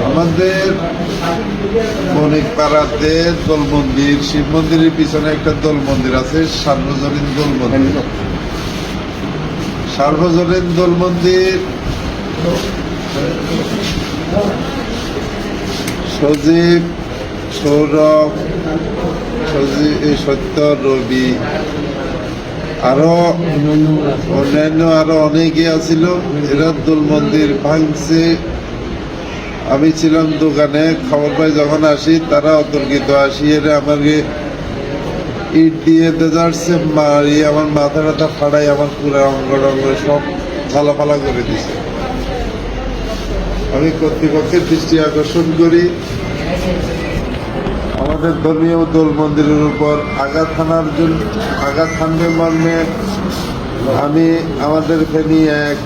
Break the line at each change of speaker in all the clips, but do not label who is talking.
আমাদের বণিক পাড়াতে দোল মন্দির, শিব মন্দিরের পিছনে একটা দোল মন্দির আছে, সার্বজনীন দোল মন্দির। সার্বজনীন দোল মন্দির সজীব, সৌরভ, সত্য, রবি আরো অন্যান্য আরো অনেকে আছিল। এরা দোল মন্দির ভাঙছে। আমি ছিলাম দোকানে, খবর পাই যখন আসি তারা অতর্কিত আসি এরা আমাকে ইট দিয়ে দেজারছে, মারি আমার মাথা টাথা ফাড়াই আমার পুরো অঙ্গ টঙ্গ সব ঝালাপালা করে দিছে। আমি কর্তৃপক্ষের দৃষ্টি আকর্ষণ করি আমাদের ধর্মীয় দোল মন্দিরের উপর আঘাত হানবে মর্মে আমি আমাদের ফেনী এক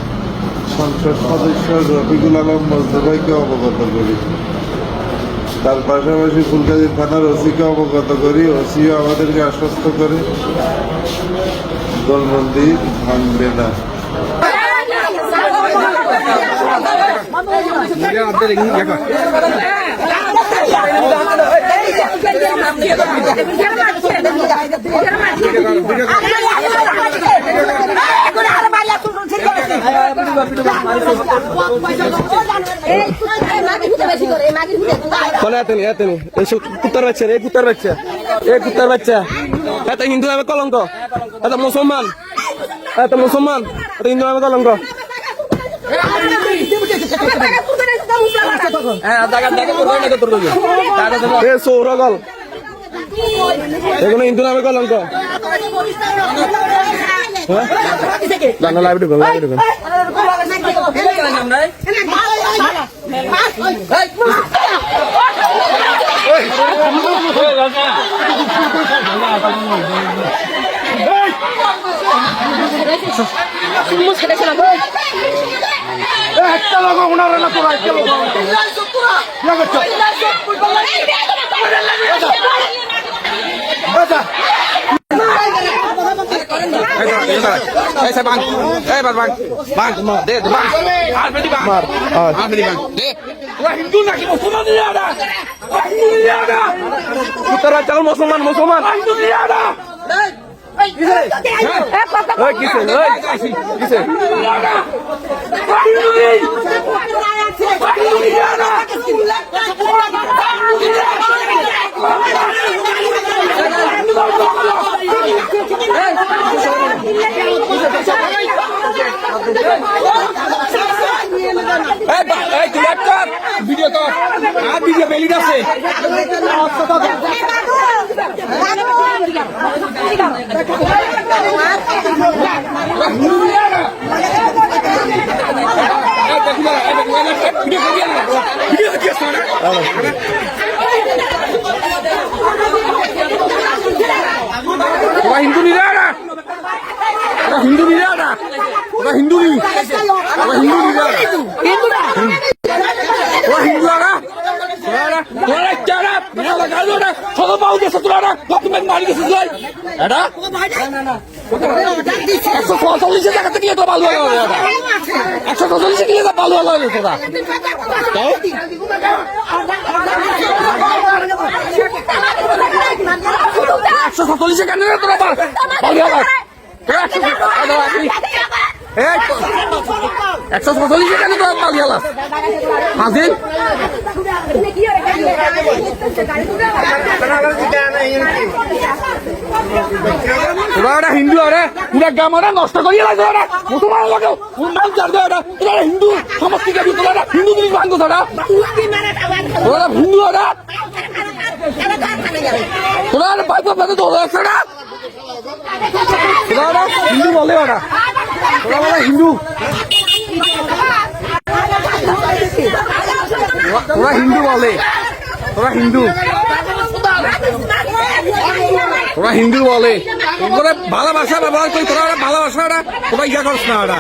সংসদ সদস্য রফিকুল আলম মোস্তফাকে অবগত করি। তার পাশাপাশি ফুলগাজী থানার ওসিকে অবগত করি। ওসিও আমাদেরকে আশ্বস্ত করে দোল মন্দির ভাঙবে না।
কুত্তার বাচ্চা রে, কুত্তার বাচ্চা, এ কুত্তার বাচ্চা, এত হিন্দু নামে কলঙ্ক, এত মুসলমান, এত মুসলমান, এত হিন্দু নামে কলঙ্ক। সৌরগল এগুলো হিন্দু নামে কলঙ্ক। লাইভ ঢুকুন, লাইভ ঢুকুন। মুসলমান মুসলমান ভিডিও তো আর ভিডিও বেলিড আছে। হিন্দু নিরা হিন্দু নিরা হিন্দু একশো 140 কেন তো পালিয়ে হাজির ওরা হিন্দু আরে পুরা গ্রাম ওরা নষ্ট করিয়ে লাগবে ওরা মুসলমান লাগে ওরা হিন্দু সমষ্টি গাড়ি তোরা হিন্দু জিনিস ভাঙবো ওরা হিন্দু ওরা তোরা বাইক পাবে তো ওরা হিন্দু বলে ওরা ওরা হিন্দু ওরা হিন্দু বলে ওরা হিন্দু ওরা হিন্দু বলে ওরা ভালোবাসা ব্যবহার করি তোরা ওরা ভালোবাসা ওরা ওরা ইয়া করছ না ওরা